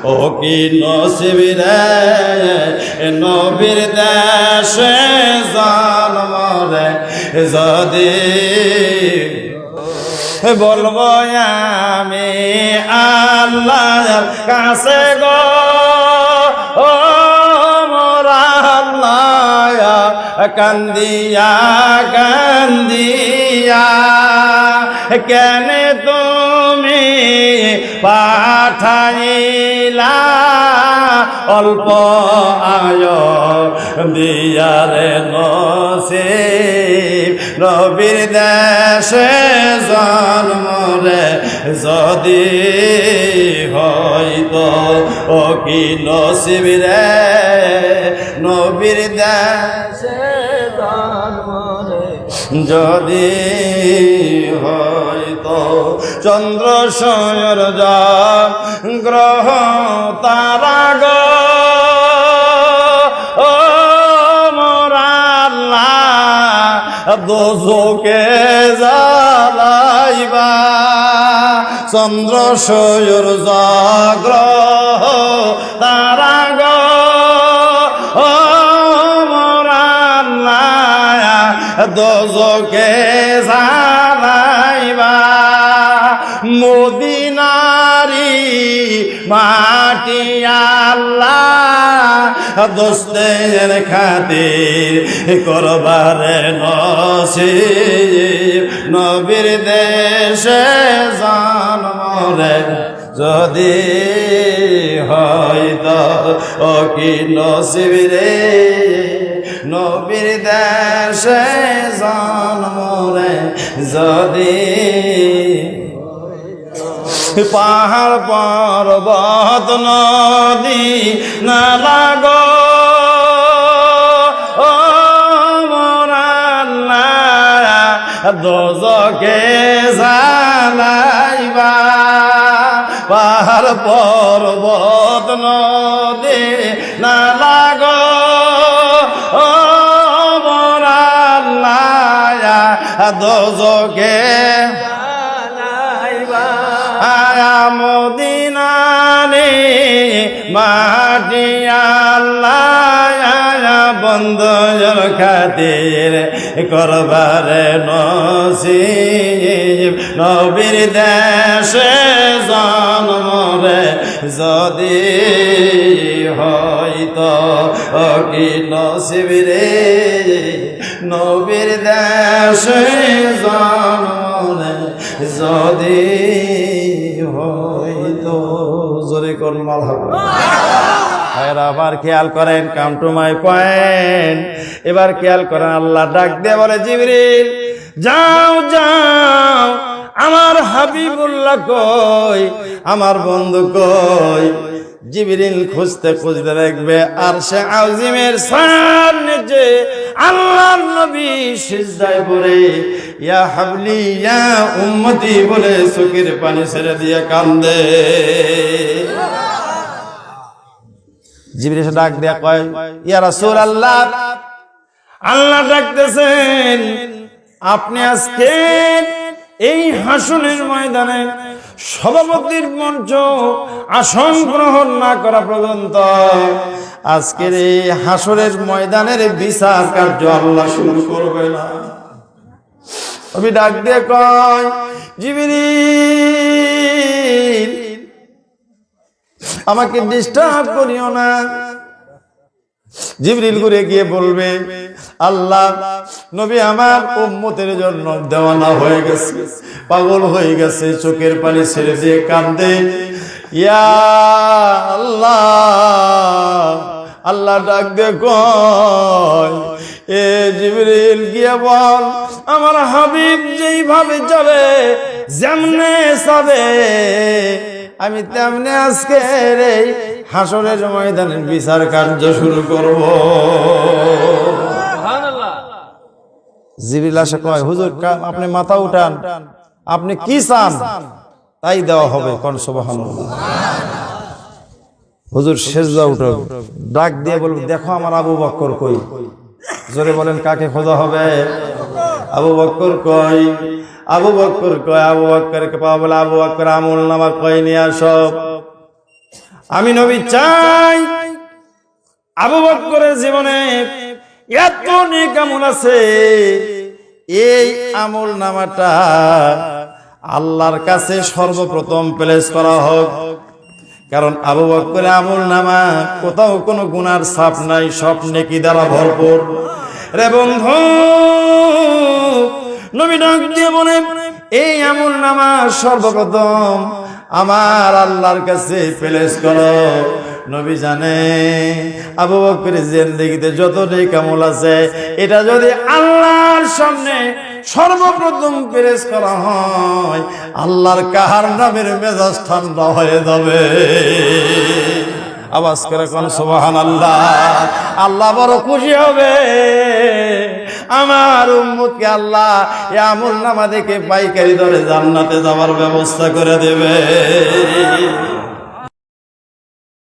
ও কি নসিব রে নবীর দেশে জন্ম রে যদি বলবো আমি আল্লাহর কাছে গো ও মোরা আল্লাহ কান্দিয়া কান্দিয়া কেন তুমি পাঠাইলা অল্প আয় দিয়ারে নসিব নবীর দেশে জন্ম রে যদি হয়তো ও কি নসিব রে নবীর দেশে জন্ম রে যদি হয়তো চন্দ্র সূর্য গ্রহ তারা গো ও মোরা আল্লাহ দোজখে জ্বালাইবা চন্দ্র সূর্য গ্রহ তারা গো ও মোরা আল্লাহ দোজখে জ্বালাইবা মদিনারি মাটি আল্লাহ দোস্তের খাতির করবারে নসিব নবীর দেশে জন্ম রে যদি হয়তো ও কি নসিব রে নবীর দেশে জন্ম রে যদি পাহাড় পর্বত নদী নালা গো ও মোরা আল্লাহ দোজখে জ্বালাইবা পাহাড় পর্বত নদী নালা গো ও মোরা আল্লাহ দোজখে মদিনারে মাটি আল্লাহ বন্ধুর খাতির করবারে নসিব নবীর দেশে জন্ম রে যদি হয়তো ও কি নসিব রে নবীর দেশে জন্ম রে যদি হয়তো জোরে কোন মাল হবে আবার খেয়াল করেন কাম টু মাই পয়েন্ট এবার খেয়াল করেন আল্লাহ ডাক দিয়ে বলে জিবরিল যাও যাও আমার হাবিবুল্লাহ কই আমার বন্ধু কই জিবরিল খুঁজতে খুঁজতে দেখবে আর সে আযিমের সামনে যে আল্লাহর নবী সিজদায় পড়ে ইয়া হাবলি ইয়া উম্মতি বলে চোখের পানি ছেড়ে দিয়ে কান্দে জিবরিল ডাক দেয়া কয় ইয়া রাসূলুল্লাহ আল্লাহ ডাকতেছেন আপনি আজকে এই হাসরের ময়দানে সভাপতির মঞ্চ আসন গ্রহণ না করা পর্যন্ত আজকের এই হাসরের ময়দানের বিচার কার্য আল্লাহ শুরু করবে না আমি ডাক দিয়ে কয় জিবরিল আমাকে ডিস্টার্ব করিও না জিবরিল ঘুরে গিয়ে বলবে আল্লাহ নবী আমার উম্মতের জন্য দেওয়ানা হয়ে গেছে পাগল হয়ে গেছে চোখের পানি ছেড়ে দিয়ে কাঁদে ইয়া আল্লাহ আল্লাহ ডাক দিয়ে কয় এ জিবরিল গিয়ে বল আমার হাবিব যেইভাবে যাবে যেমনে যাবে আমি তেমনি আজকে এই হাসরের ময়দানের বিচার কার্য শুরু করব জিবরিল আসে কয় হুজুর আপনি মাথা উঠান আপনি কি চান তাই দেওয়া হবে কোন সুবহানাল্লাহ হুজুর সেজদা উঠো ডাক দিয়ে বলবে দেখো আমার আবু বকর কই জোরে বলেন কাকে খোঁজা হবে আবু বকর কই আবু বকর কয় আবু বকরকে পাওয়া বলে আবু বকর আমল নামা কই নিয়ে আসো আমি নবী চাই আবু বকরের জীবনে এত নেক আমল আছে, এই আমল নামাটা আল্লাহর কাছে সর্বপ্রথম প্লেস করা হোক। কারণ আবু বকরের আমল নামা কোথাও কোনো গুনার ছাপ নাই, সব নেকি দ্বারা ভরপুর। রে বন্ধু, নবী ডাক দিয়ে বলে এই আমল নামা সর্বপ্রথম আমার আল্লাহর কাছে প্লেস করো। নবী জানে আবু বকরের জিন্দেগিতে যত নেক আমল আছে, এটা যদি আল্লাহর সামনে সর্বপ্রথম প্লেস করা হয়, আল্লাহর কাহার নামের মেজাজ ঠান্ডা হয়ে যাবে। আওয়াজ করে কোন সুবহানাল্লাহ। আল্লাহ বড় খুশি হবে, আমার উম্মতকে আল্লাহ এই আমল নামা দেখে পাইকারি দরে জান্নাতে যাওয়ার ব্যবস্থা করে দেবে।